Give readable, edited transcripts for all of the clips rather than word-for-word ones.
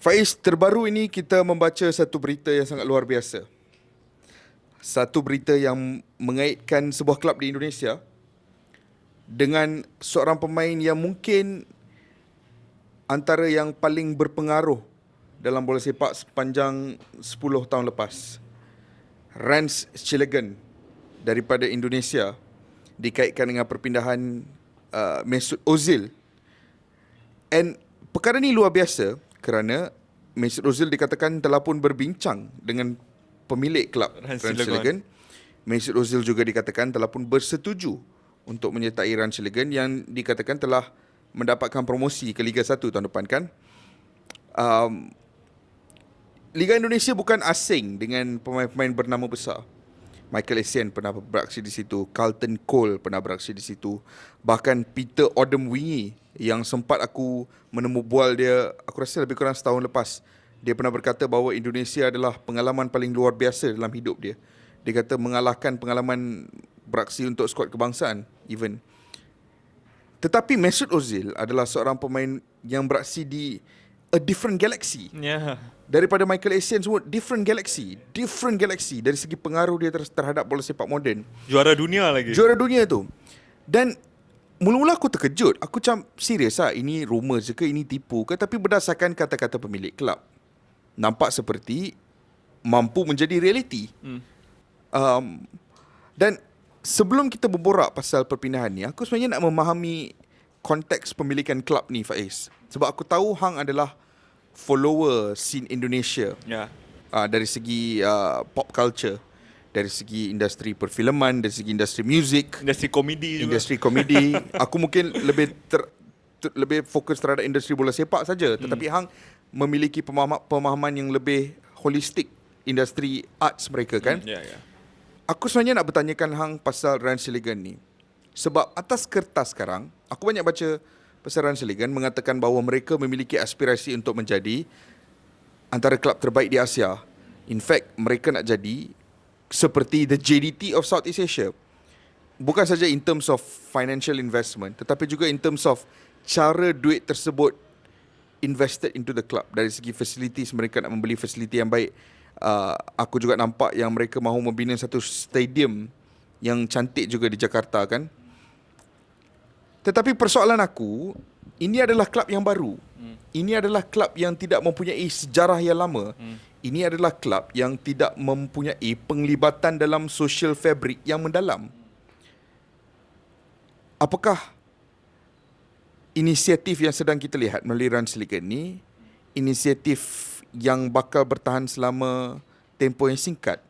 Faiz, terbaru ini kita membaca satu berita yang sangat luar biasa. Satu berita yang mengaitkan sebuah kelab di Indonesia dengan seorang pemain yang mungkin antara yang paling berpengaruh dalam bola sepak sepanjang 10 tahun lepas. Rans Cilegon daripada Indonesia dikaitkan dengan perpindahan Mesut Ozil. And perkara ni luar biasa kerana Mesut Ozil dikatakan telah pun berbincang dengan pemilik kelab Rans Rans Cilegon. Cilegon. Mesut Ozil juga dikatakan telah pun bersetuju untuk menyertai Rans Cilegon yang dikatakan telah mendapatkan promosi ke Liga 1 tahun depan kan. Liga Indonesia bukan asing dengan pemain-pemain bernama besar. Michael Essien pernah beraksi di situ, Carlton Cole pernah beraksi di situ, bahkan Peter Odemwingie yang sempat aku menemu bual dia, aku rasa lebih kurang setahun lepas. Dia pernah berkata bahawa Indonesia adalah pengalaman paling luar biasa dalam hidup dia. Dia kata mengalahkan pengalaman beraksi untuk skuad kebangsaan even. Tetapi Mesut Ozil adalah seorang pemain yang beraksi di a different galaxy. Ya. Daripada Michael Essien semua, different galaxy dari segi pengaruh dia terhadap bola sepak moden. Juara dunia lagi. Juara dunia tu. Dan mula-mula aku terkejut. Aku macam serius lah, ini rumor je ke, ini tipu ke? Tapi berdasarkan kata-kata pemilik kelab, nampak seperti mampu menjadi realiti. Dan sebelum kita berborak pasal perpindahan ni, aku sebenarnya nak memahami konteks pemilikan kelab ni, Faiz. Sebab aku tahu Hang adalah follower scene Indonesia. Ya. Dari segi pop culture, dari segi industri perfilman, dari segi industri muzik, Industri komedi juga. industri komedi. Aku mungkin lebih fokus terhadap industri bola sepak saja, tetapi Hang memiliki pemahaman yang lebih holistik industri arts mereka kan. Ya, ya. Aku sebenarnya nak bertanyakan Hang pasal Rans Cilegon ni. Sebab atas kertas sekarang, aku banyak baca pasal Rans Cilegon mengatakan bahawa mereka memiliki aspirasi untuk menjadi antara kelab terbaik di Asia. In fact, mereka nak jadi seperti the JDT of Southeast Asia. Bukan saja in terms of financial investment, tetapi juga in terms of cara duit tersebut invested into the club. Dari segi facilities, mereka nak membeli facility yang baik. Aku juga nampak yang mereka mahu membina satu stadium yang cantik juga di Jakarta kan. Tetapi persoalan aku, ini adalah kelab yang baru. Ini adalah kelab yang tidak mempunyai sejarah yang lama. Ini adalah kelab yang tidak mempunyai penglibatan dalam social fabric yang mendalam. Apakah inisiatif yang sedang kita lihat melalui Rans Cilegon ni inisiatif yang bakal bertahan selama tempoh yang singkat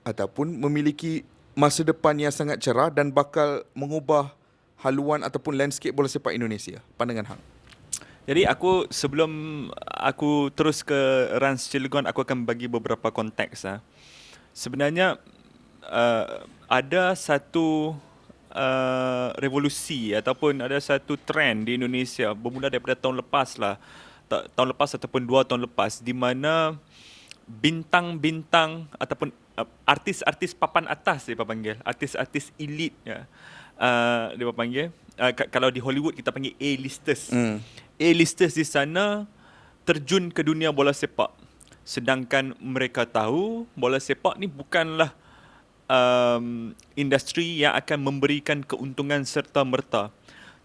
ataupun memiliki masa depan yang sangat cerah dan bakal mengubah haluan ataupun landscape bola sepak Indonesia? Pandangan Hang. Jadi sebelum aku terus ke Rans Cilegon, aku akan bagi beberapa konteks. Sebenarnya ada satu revolusi ataupun ada satu trend di Indonesia bermula daripada tahun lepas lah. Tahun lepas ataupun 2 tahun lepas, di mana bintang-bintang ataupun artis-artis papan atas dia panggil, artis-artis elit ya. Dia panggil kalau di Hollywood kita panggil A-listers. A-listers di sana terjun ke dunia bola sepak. Sedangkan mereka tahu bola sepak ni bukanlah industri yang akan memberikan keuntungan serta merta.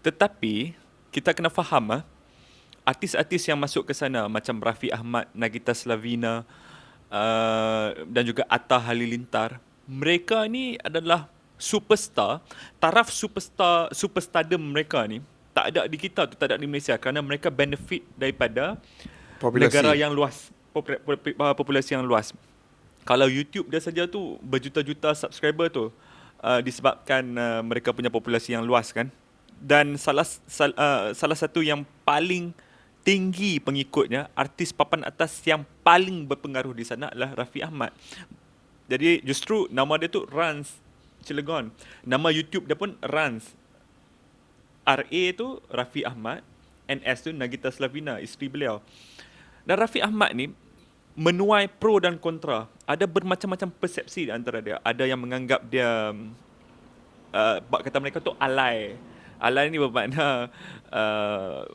Tetapi kita kena faham artis-artis yang masuk ke sana macam Raffi Ahmad, Nagita Slavina dan juga Atta Halilintar, mereka ni adalah superstar. Taraf superstardom mereka ni tak ada di kita tu, tak ada di Malaysia, kerana mereka benefit daripada Populasi. negara yang luas, populasi yang luas. Kalau YouTube dia saja tu berjuta-juta subscriber tu disebabkan mereka punya populasi yang luas kan. Dan salah satu yang paling tinggi pengikutnya, artis papan atas yang paling berpengaruh di sana adalah Raffi Ahmad. Jadi justru nama dia tu Rans Cilegon. Nama YouTube dia pun Rans. RA tu Raffi Ahmad, NS tu Nagita Slavina, isteri beliau. Dan Raffi Ahmad ni menuai pro dan kontra. Ada bermacam-macam persepsi di antara dia. Ada yang menganggap dia kata mereka tu alay. Alay ni bermakna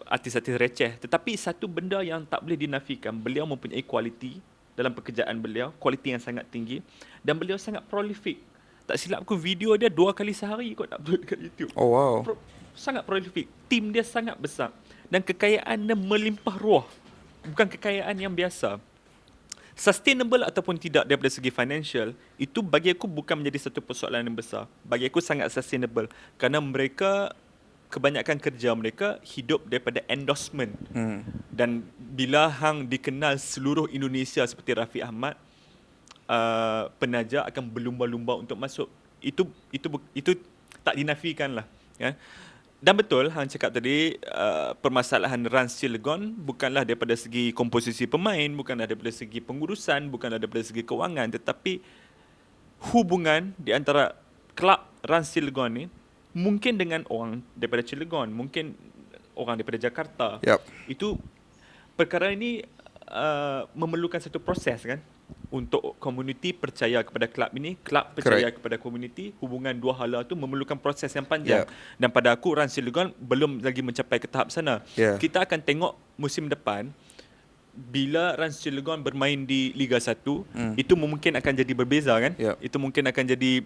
artis-artis receh. Tetapi satu benda yang tak boleh dinafikan, beliau mempunyai kualiti dalam pekerjaan beliau, kualiti yang sangat tinggi, dan beliau sangat prolific. Tak silap aku, video dia 2 kali sehari kot upload kat YouTube. Oh wow. Sangat prolific. Tim dia sangat besar. Dan kekayaan dia melimpah ruah. Bukan kekayaan yang biasa. Sustainable ataupun tidak daripada segi financial, itu bagi aku bukan menjadi satu persoalan yang besar. Bagi aku sangat sustainable. Kerana mereka, kebanyakan kerja mereka hidup daripada endorsement. Dan bila hang dikenal seluruh Indonesia seperti Raffi Ahmad, penaja akan berlumba-lumba untuk masuk. Itu tak dinafikan lah. Ya. Dan betul, hang cakap tadi, permasalahan Rans Cilegon bukanlah daripada segi komposisi pemain, bukanlah daripada segi pengurusan, bukanlah daripada segi kewangan, tetapi hubungan di antara kelab Rans Cilegon ni mungkin dengan orang daripada Cilegon, mungkin orang daripada Jakarta. Yep. Itu perkara ini memerlukan satu proses kan, untuk komuniti percaya kepada kelab ini, kelab percaya kepada komuniti. Hubungan dua hala tu memerlukan proses yang panjang. Dan pada aku, Rans Cilegon belum lagi mencapai ke tahap sana. Kita akan tengok musim depan, bila Rans Cilegon bermain di Liga 1, itu mungkin akan jadi berbeza kan. Itu mungkin akan jadi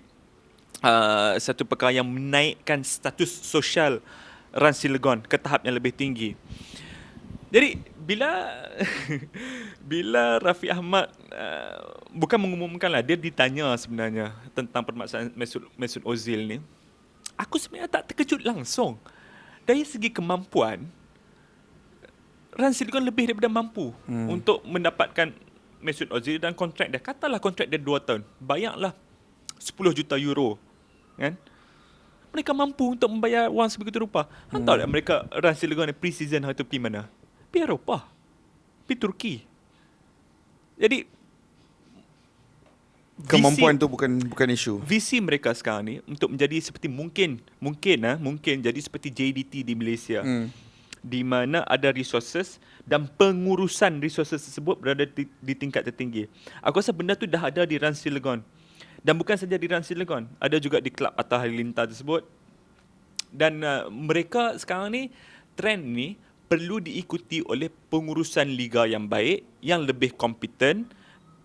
satu perkara yang menaikkan status sosial Rans Cilegon ke tahap yang lebih tinggi. Jadi bila Raffi Ahmad bukan mengumumkanlah, dia ditanya sebenarnya tentang permasalahan Mesut Ozil ni, aku sebenarnya tak terkejut langsung. Dari segi kemampuan, Rans Cilegon lebih daripada mampu untuk mendapatkan Mesut Ozil, dan kontrak dia, katalah kontrak dia 2 tahun, bayarlah 10 juta euro kan. Mereka mampu untuk membayar wang sebegitu rupa. Hang tahu tak mereka, Rans Cilegon ni pre-season hari tu pergi mana? Pergi Eropah, pergi Turki. Jadi kemampuan tu bukan isu. Visi mereka sekarang ni untuk menjadi seperti mungkin jadi seperti JDT di Malaysia. Di mana ada resources dan pengurusan resources tersebut berada di tingkat tertinggi. Aku rasa benda tu dah ada di Rans Cilegon. Dan bukan saja di Rans Cilegon, ada juga di Kelab Atta Halilintar tersebut. Dan mereka sekarang ni, trend ni perlu diikuti oleh pengurusan liga yang baik, yang lebih kompeten,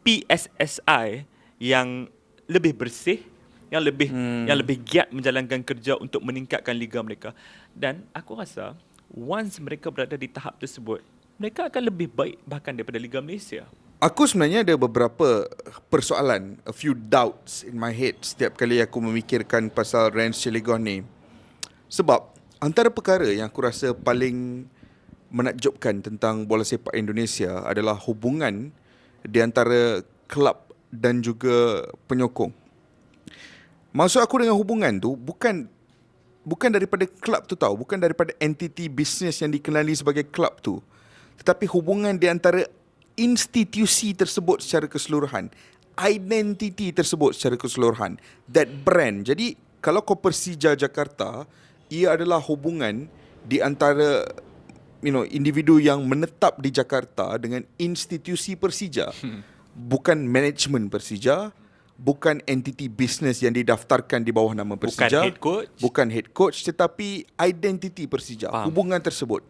PSSI yang lebih bersih, yang lebih giat menjalankan kerja untuk meningkatkan liga mereka. Dan aku rasa once mereka berada di tahap tersebut, mereka akan lebih baik bahkan daripada Liga Malaysia. Aku sebenarnya ada beberapa persoalan, a few doubts in my head setiap kali aku memikirkan pasal Rans Cilegon ni. Sebab antara perkara yang aku rasa paling menakjubkan tentang bola sepak Indonesia adalah hubungan di antara kelab dan juga penyokong. Maksud aku dengan hubungan tu bukan daripada kelab tu tau, bukan daripada entiti bisnes yang dikenali sebagai kelab tu, tetapi hubungan di antara institusi tersebut secara keseluruhan, identiti tersebut secara keseluruhan, that brand. Jadi kalau kau Persija Jakarta, ia adalah hubungan di antara individu yang menetap di Jakarta dengan institusi Persija. Bukan manajemen Persija, bukan entiti bisnes yang didaftarkan di bawah nama Persija, bukan head coach, tetapi identiti Persija. Hubungan tersebut.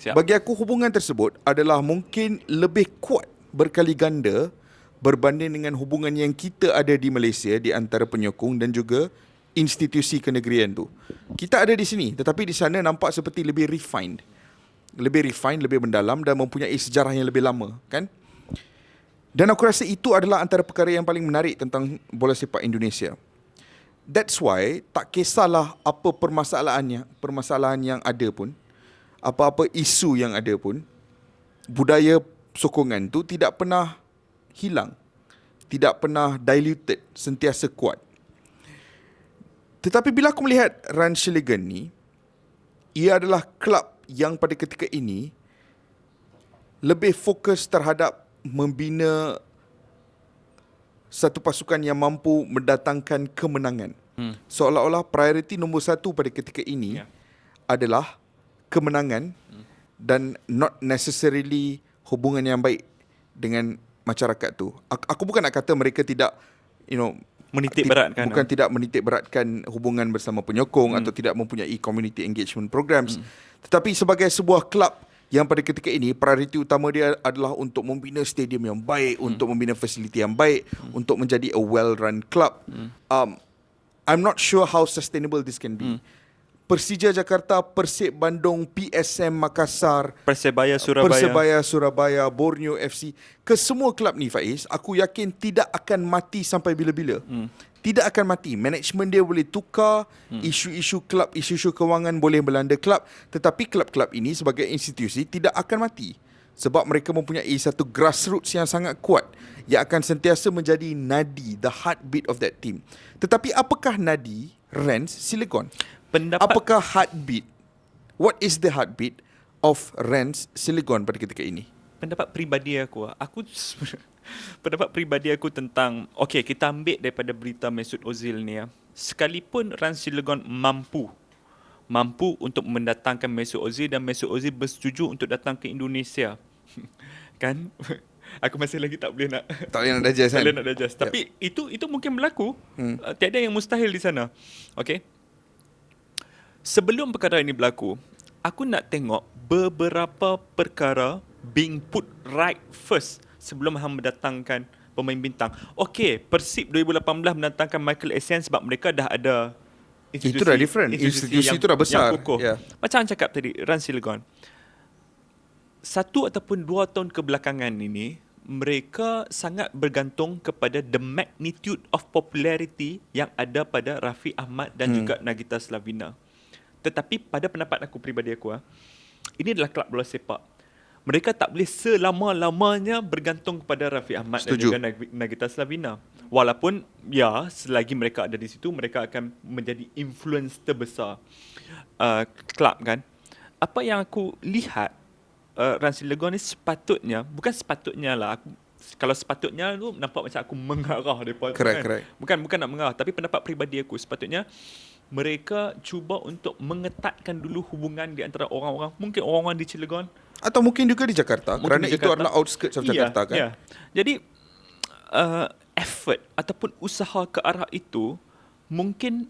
Bagi aku, hubungan tersebut adalah mungkin lebih kuat berkali ganda berbanding dengan hubungan yang kita ada di Malaysia di antara penyokong dan juga institusi kenegerian tu. Kita ada di sini, tetapi di sana nampak seperti lebih refined, lebih mendalam dan mempunyai sejarah yang lebih lama, kan? Dan aku rasa itu adalah antara perkara yang paling menarik tentang bola sepak Indonesia. That's why tak kisahlah apa permasalahan yang ada pun, apa-apa isu yang ada pun, budaya sokongan tu tidak pernah hilang, tidak pernah diluted, sentiasa kuat. Tetapi bila aku melihat Rans Cilegon ni, ia adalah kelab yang pada ketika ini lebih fokus terhadap membina satu pasukan yang mampu mendatangkan kemenangan. Seolah-olah prioriti nombor 1 pada ketika ini adalah kemenangan dan not necessarily hubungan yang baik dengan masyarakat tu. Aku bukan nak kata mereka tidak Menitik beratkan. Bukan tidak menitik beratkan hubungan bersama penyokong atau tidak mempunyai community engagement programs. Tetapi sebagai sebuah kelab yang pada ketika ini prioriti utama dia adalah untuk membina stadium yang baik, untuk membina fasiliti yang baik, untuk menjadi a well-run club. I'm not sure how sustainable this can be. Persija Jakarta, Persib Bandung, PSM Makassar, Persebaya Surabaya, Borneo FC, kesemua kelab ni Faiz, aku yakin tidak akan mati sampai bila-bila. Tidak akan mati. Management dia boleh tukar, isu-isu kelab, isu-isu kewangan boleh melanda kelab, tetapi kelab-kelab ini sebagai institusi tidak akan mati. Sebab mereka mempunyai satu grassroots yang sangat kuat yang akan sentiasa menjadi nadi, the heartbeat of that team. Tetapi apakah nadi Rans Cilegon? Apakah heartbeat? What is the heartbeat of Rans Cilegon pada ketika ini? Pendapat peribadi aku pendapat peribadi aku tentang, okey, kita ambil daripada berita Mesut Ozil ni ya. Sekalipun Rans Cilegon mampu untuk mendatangkan Mesut Ozil dan Mesut Ozil bersetuju untuk datang ke Indonesia. Kan? Aku masih lagi tak boleh nak digest kan? Tak boleh nak digest. Tapi itu mungkin berlaku. Tiada yang mustahil di sana. Okey. Sebelum perkara ini berlaku, aku nak tengok beberapa perkara being put right first sebelum hang mendatangkan pemain bintang. Okey, Persib 2018 mendatangkan Michael Essien sebab mereka dah ada itu dah different. Institusi itu dah besar. Yang kukuh. Macam hang cakap tadi, Rans Cilegon. 1 ataupun 2 tahun kebelakangan ini, mereka sangat bergantung kepada the magnitude of popularity yang ada pada Rafi Ahmad dan juga Nagita Slavina. Tetapi pada pendapat aku peribadi aku, ini adalah kelab bola sepak. Mereka tak boleh selama-lamanya bergantung kepada Rafi Ahmad dan juga Nagita Slavina. Walaupun ya, selagi mereka ada di situ, mereka akan menjadi influence terbesar kelab kan. Apa yang aku lihat, Rans Cilegon ni sepatutnya, bukan sepatutnya lah, kalau sepatutnya tu nampak macam aku mengarah depa. Correct. Bukan nak mengarah, tapi pendapat peribadi aku sepatutnya mereka cuba untuk mengetatkan dulu hubungan di antara orang-orang, mungkin orang-orang di Cilegon atau mungkin juga di Jakarta, kerana itu adalah outskirts of Jakarta kan. Yeah. Jadi effort ataupun usaha ke arah itu mungkin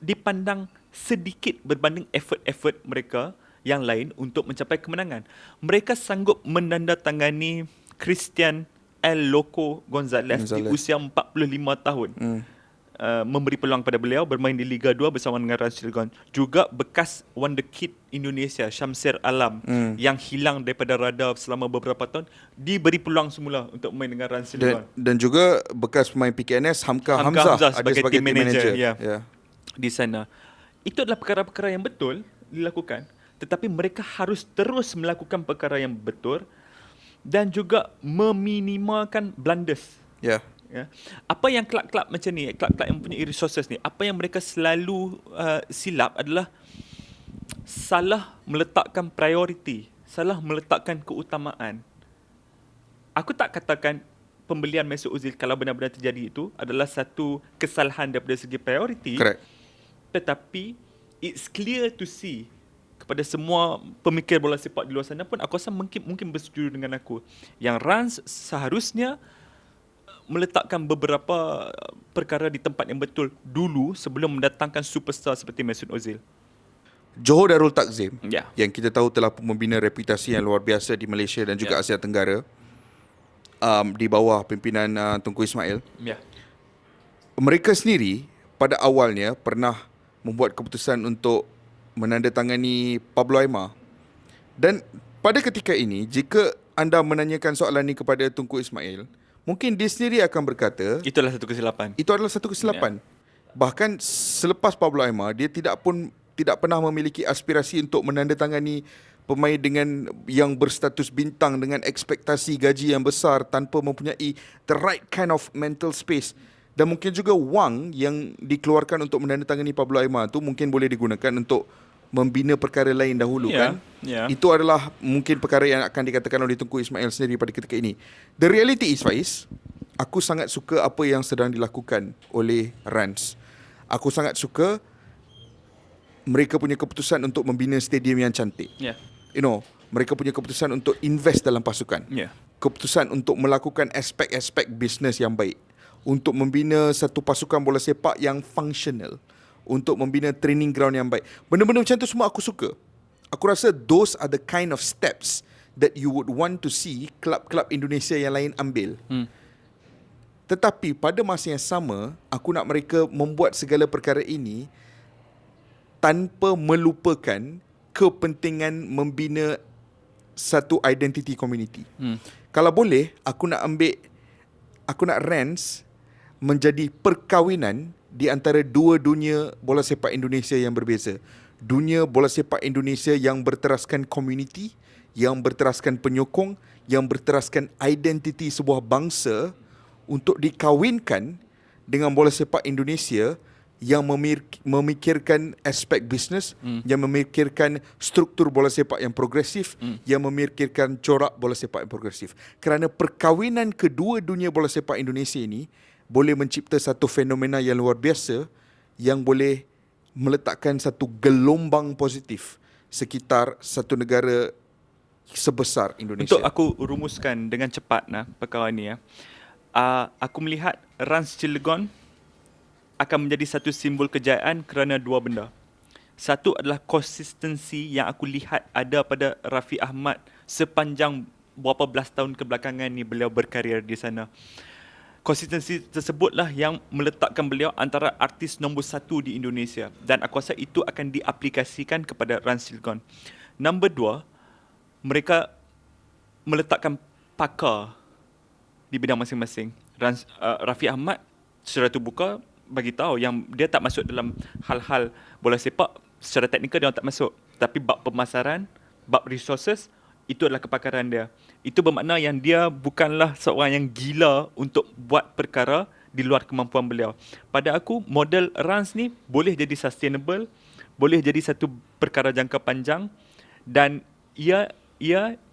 dipandang sedikit berbanding effort-effort mereka yang lain untuk mencapai kemenangan. Mereka sanggup menandatangani Christian El Loco Gonzalez di usia 45 tahun. Memberi peluang pada beliau bermain di Liga 2 bersama dengan Rans Cilegon. Juga bekas wonderkid Indonesia Syamsir Alam yang hilang daripada radar selama beberapa tahun diberi peluang semula untuk main dengan Rans Cilegon. Dan juga bekas pemain PKNS Hamka Hamzah sebagai team manager ya. Di sana. Itu adalah perkara-perkara yang betul dilakukan, tetapi mereka harus terus melakukan perkara yang betul dan juga meminimalkan blunders. Ya. Apa yang kelab-kelab macam ni, kelab-kelab yang mempunyai resources ni, apa yang mereka selalu silap adalah salah meletakkan priority, salah meletakkan keutamaan. Aku tak katakan pembelian Mesut Ozil, kalau benar-benar terjadi itu, adalah satu kesalahan daripada segi priority. Correct. Tetapi it's clear to see kepada semua pemikir bola sepak di luar sana pun, aku rasa mungkin bersetuju dengan aku, yang Rans seharusnya meletakkan beberapa perkara di tempat yang betul dulu sebelum mendatangkan superstar seperti Mesut Ozil. Johor Darul Takzim, yang kita tahu telah membina reputasi yang luar biasa di Malaysia dan juga Asia Tenggara, di bawah pimpinan Tunku Ismail. Mereka sendiri pada awalnya pernah membuat keputusan untuk menandatangani Pablo Aimar. Dan pada ketika ini, jika anda menanyakan soalan ini kepada Tunku Ismail, mungkin dia sendiri akan berkata itulah satu kesilapan. Itu adalah satu kesilapan. Bahkan selepas Pablo Aimar, dia tidak pernah memiliki aspirasi untuk menandatangani pemain dengan yang berstatus bintang dengan ekspektasi gaji yang besar tanpa mempunyai the right kind of mental space. Dan mungkin juga wang yang dikeluarkan untuk menandatangani Pablo Aimar tu mungkin boleh digunakan untuk membina perkara lain dahulu kan. Itu adalah mungkin perkara yang akan dikatakan oleh Tunku Ismail sendiri pada ketika ini. The reality is, Faiz, aku sangat suka apa yang sedang dilakukan oleh Rans. Aku sangat suka mereka punya keputusan untuk membina stadium yang cantik. Mereka punya keputusan untuk invest dalam pasukan. Keputusan untuk melakukan aspek-aspek bisnes yang baik. untuk membina satu pasukan bola sepak yang functional, untuk membina training ground yang baik. Benda-benda macam tu semua aku suka. Aku rasa those are the kind of steps that you would want to see klub-klub Indonesia yang lain ambil. Tetapi pada masa yang sama, aku nak mereka membuat segala perkara ini tanpa melupakan kepentingan membina satu identity community. Kalau boleh, aku nak Rans menjadi perkahwinan di antara dua dunia bola sepak Indonesia yang berbeza. Dunia bola sepak Indonesia yang berteraskan community, yang berteraskan penyokong, yang berteraskan identiti sebuah bangsa untuk dikawinkan dengan bola sepak Indonesia yang memikirkan aspek bisnes, yang memikirkan struktur bola sepak yang progresif, yang memikirkan corak bola sepak yang progresif. Kerana perkahwinan kedua dunia bola sepak Indonesia ini boleh mencipta satu fenomena yang luar biasa yang boleh meletakkan satu gelombang positif sekitar satu negara sebesar Indonesia. Untuk aku rumuskan dengan cepat perkara ni aku melihat Rans Cilegon akan menjadi satu simbol kejayaan kerana dua benda. Satu adalah konsistensi yang aku lihat ada pada Raffi Ahmad sepanjang berapa belas tahun kebelakangan ni beliau berkarier di sana. Konsistensi tersebutlah yang meletakkan beliau antara artis nombor satu di Indonesia. Dan aku rasa itu akan diaplikasikan kepada Rans Cilegon. Nombor dua, mereka meletakkan pakar di bidang masing-masing. Raffi Ahmad secara terbuka bagi tahu yang dia tak masuk dalam hal-hal bola sepak, secara teknikal dia tak masuk. Tapi bab pemasaran, bab resources, itu adalah kepakaran dia. Itu bermakna yang dia bukanlah seorang yang gila untuk buat perkara di luar kemampuan beliau. Pada aku, model Rans ni boleh jadi sustainable, boleh jadi satu perkara jangka panjang dan ia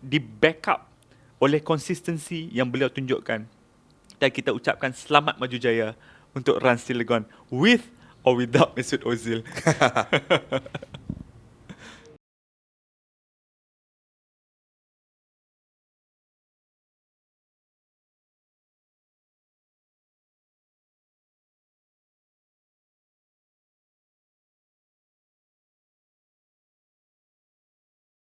di backup oleh konsistensi yang beliau tunjukkan. Dan kita ucapkan selamat maju jaya untuk Rans Cilegon with or without Mesut Ozil.